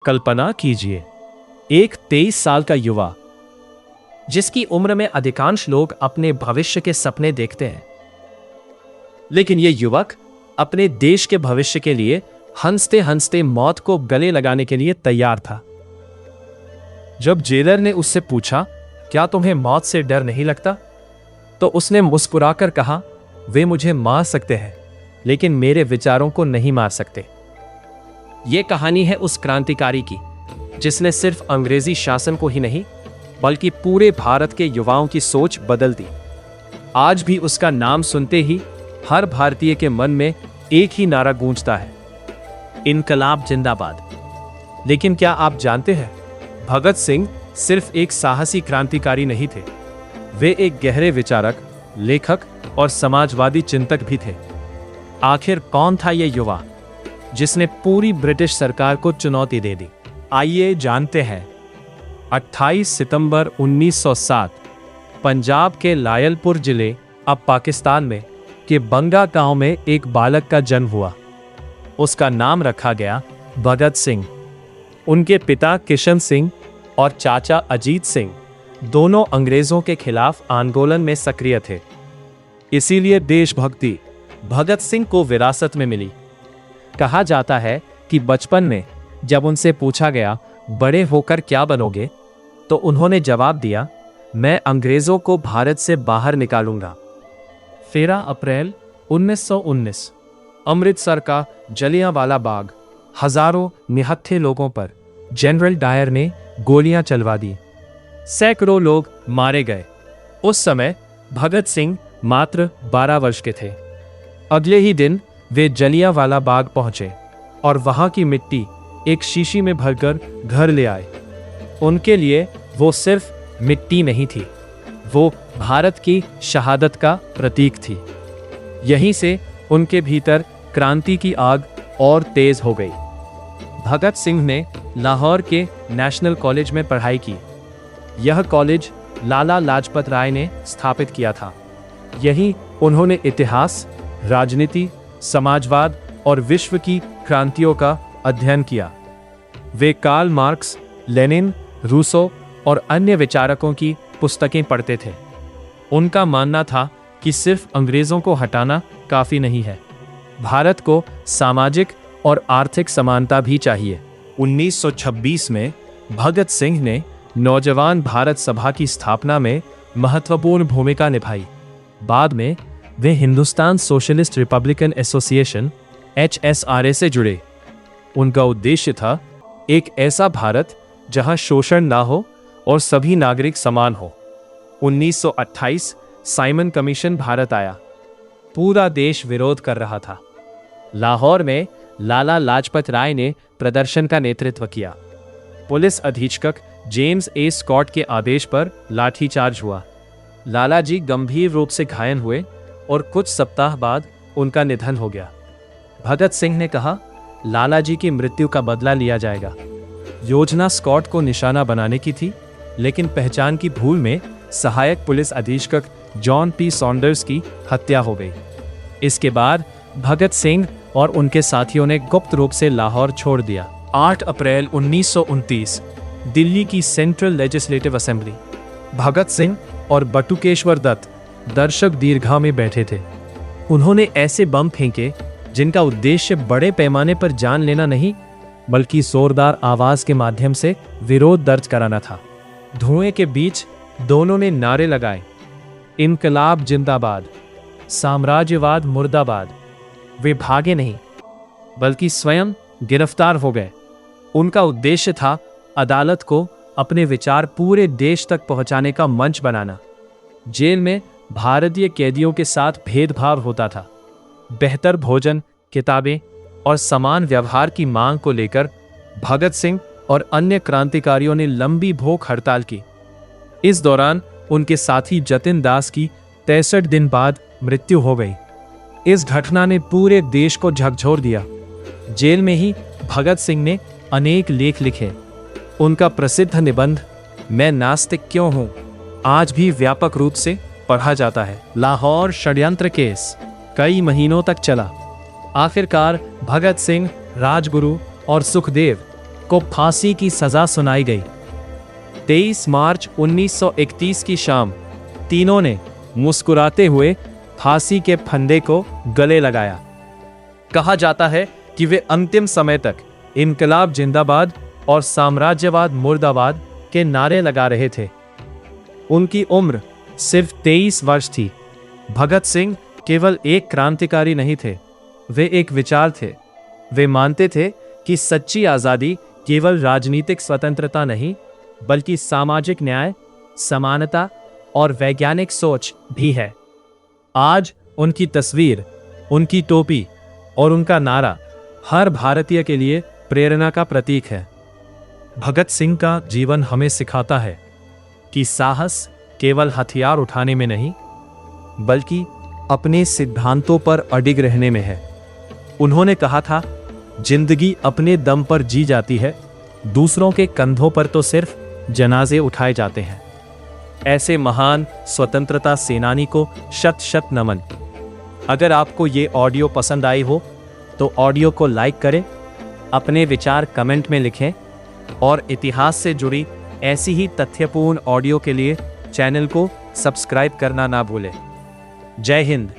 कल्पना कीजिए, एक 23 साल का युवा जिसकी उम्र में अधिकांश लोग अपने भविष्य के सपने देखते हैं, लेकिन यह युवक अपने देश के भविष्य के लिए हंसते हंसते मौत को गले लगाने के लिए तैयार था। जब जेलर ने उससे पूछा, क्या तुम्हें मौत से डर नहीं लगता? तो उसने मुस्कुराकर कहा, वे मुझे मार सकते हैं, लेकिन मेरे विचारों को नहीं मार सकते। यह कहानी है उस क्रांतिकारी की जिसने सिर्फ अंग्रेजी शासन को ही नहीं बल्कि पूरे भारत के युवाओं की सोच बदल दी। आज भी उसका नाम सुनते ही हर भारतीय के मन में एक ही नारा गूंजता है, इनकलाब जिंदाबाद। लेकिन क्या आप जानते हैं, भगत सिंह सिर्फ एक साहसी क्रांतिकारी नहीं थे, वे एक गहरे विचारक, लेखक और समाजवादी चिंतक भी थे। आखिर कौन था यह युवा जिसने पूरी ब्रिटिश सरकार को चुनौती दे दी? आइए जानते हैं। 28 सितंबर 1907 पंजाब के लायलपुर जिले, अब पाकिस्तान में, के बंगा गांव में एक बालक का जन्म हुआ। उसका नाम रखा गया भगत सिंह। उनके पिता किशन सिंह और चाचा अजीत सिंह दोनों अंग्रेजों के खिलाफ आंदोलन में सक्रिय थे। इसीलिए देशभक्ति भगत सिंह को विरासत में मिली। कहा जाता है कि बचपन में जब उनसे पूछा गया, बड़े होकर क्या बनोगे, तो उन्होंने जवाब दिया, मैं अंग्रेजों को भारत से बाहर निकालूंगा। 13 अप्रैल 1919 अमृतसर का जलियांवाला बाग, हजारों निहत्थे लोगों पर जनरल डायर ने गोलियां चलवा दी। सैकड़ों लोग मारे गए। उस समय भगत सिंह मात्र 12 वर्ष के थे। अगले ही दिन वे जलियांवाला बाग पहुंचे और वहां की मिट्टी एक शीशी में भरकर घर ले आए। उनके लिए वो सिर्फ मिट्टी नहीं थी, वो भारत की शहादत का प्रतीक थी। यहीं से उनके भीतर क्रांति की आग और तेज हो गई। भगत सिंह ने लाहौर के नेशनल कॉलेज में पढ़ाई की। यह कॉलेज लाला लाजपत राय ने स्थापित किया था। यहीं उन्होंने इतिहास, राजनीति, समाजवाद और विश्व की क्रांतियों का अध्ययन किया। वे कार्ल मार्क्स, लेनिन, रूसो और अन्य विचारकों की पुस्तकें पढ़ते थे। उनका मानना था कि सिर्फ अंग्रेजों को हटाना काफी नहीं है, भारत को सामाजिक और आर्थिक समानता भी चाहिए। 1926 में भगत सिंह ने नौजवान भारत सभा की स्थापना में महत्वपूर्ण भूमिका निभाई। बाद में वे Hindustan Socialist Republican Association HSRA से जुड़े। उनका उद्देश्य था एक ऐसा भारत जहां शोषण ना हो और सभी नागरिक समान हो। 1928 साइमन कमीशन भारत आया। पूरा देश विरोध कर रहा था। लाहौर में लाला लाजपत राय ने प्रदर्शन का नेतृत्व किया। पुलिस अधीक्षक जेम्स ए स्कॉट के आदेश पर लाठीचार्ज हुआ। लाला जी गंभीर रूप से घायल हुए और कुछ सप्ताह बाद उनका निधन हो गया। भगत सिंह ने कहा, लाला जी की मृत्यु का बदला लिया जाएगा। योजना स्कॉट को निशाना बनाने की थी, लेकिन पहचान की भूल में सहायक पुलिस अधीक्षक जॉन पी सॉन्डर्स की हत्या हो गई। इसके बाद भगत सिंह और उनके साथियों ने गुप्त रूप से लाहौर छोड़ दिया। 8 अप्रैल 1929 दिल्ली की central legislative assembly. Bhagat Singh और बटुकेश्वर दत्त दर्शक दीर्घा में बैठे थे। उन्होंने ऐसे बम फेंके जिनका उद्देश्य बड़े पैमाने पर जान लेना नहीं, बल्कि जोरदार आवाज के माध्यम से विरोध दर्ज कराना था। धुएं के बीच दोनों ने नारे लगाए, इनकलाब जिंदाबाद, साम्राज्यवाद मुर्दाबाद। वे भागे नहीं, बल्कि स्वयं गिरफ्तार हो गए। उनका उद्देश्य था अदालत को अपने विचार पूरे देश तक पहुंचाने का मंच बनाना। जेल में भारतीय कैदियों के साथ भेदभाव होता था। बेहतर भोजन, किताबें और समान व्यवहार की मांग को लेकर भगत सिंह और अन्य क्रांतिकारियों ने लंबी भूख हड़ताल की। इस दौरान उनके साथी जतिन दास की 63 दिन बाद मृत्यु हो गई। इस घटना ने पूरे देश को झकझोर दिया। जेल में ही भगत सिंह ने अनेक लेख लिखे। उनका प्रसिद्ध निबंध मैं नास्तिक क्यों हूं आज भी व्यापक रूप से पढ़ा जाता है। लाहौर षड्यंत्र केस कई महीनों तक चला। आखिरकार भगत सिंह, राजगुरु और सुखदेव को फांसी की सजा सुनाई गई। 23 मार्च 1931 की शाम तीनों ने मुस्कुराते हुए फांसी के फंदे को गले लगाया। कहा जाता है कि वे अंतिम समय तक इनकलाब जिंदाबाद और साम्राज्यवाद मुर्दाबाद के नारे लगा रहे थे। उनकी उम्र सिर्फ 23 वर्ष थी। भगत सिंह केवल एक क्रांतिकारी नहीं थे, वे एक विचार थे। वे मानते थे कि सच्ची आज़ादी केवल राजनीतिक स्वतंत्रता नहीं, बल्कि सामाजिक न्याय, समानता और वैज्ञानिक सोच भी है। आज उनकी तस्वीर, उनकी टोपी और उनका नारा हर भारतीय के लिए प्रेरणा का प्रतीक है। भगत सिंह का जीवन हमें सिखाता है कि साहस केवल हथियार उठाने में नहीं, बल्कि अपने सिद्धांतों पर अडिग रहने में है। उन्होंने कहा था, जिंदगी अपने दम पर जी जाती है, दूसरों के कंधों पर तो सिर्फ जनाजे उठाए जाते हैं। ऐसे महान स्वतंत्रता सेनानी को शत शत नमन। अगर आपको ये ऑडियो पसंद आई हो तो ऑडियो को लाइक करें, अपने विचार कमेंट में लिखें और इतिहास से जुड़ी ऐसी ही तथ्यपूर्ण ऑडियो के लिए चैनल को सब्सक्राइब करना ना भूलें। जय हिंद।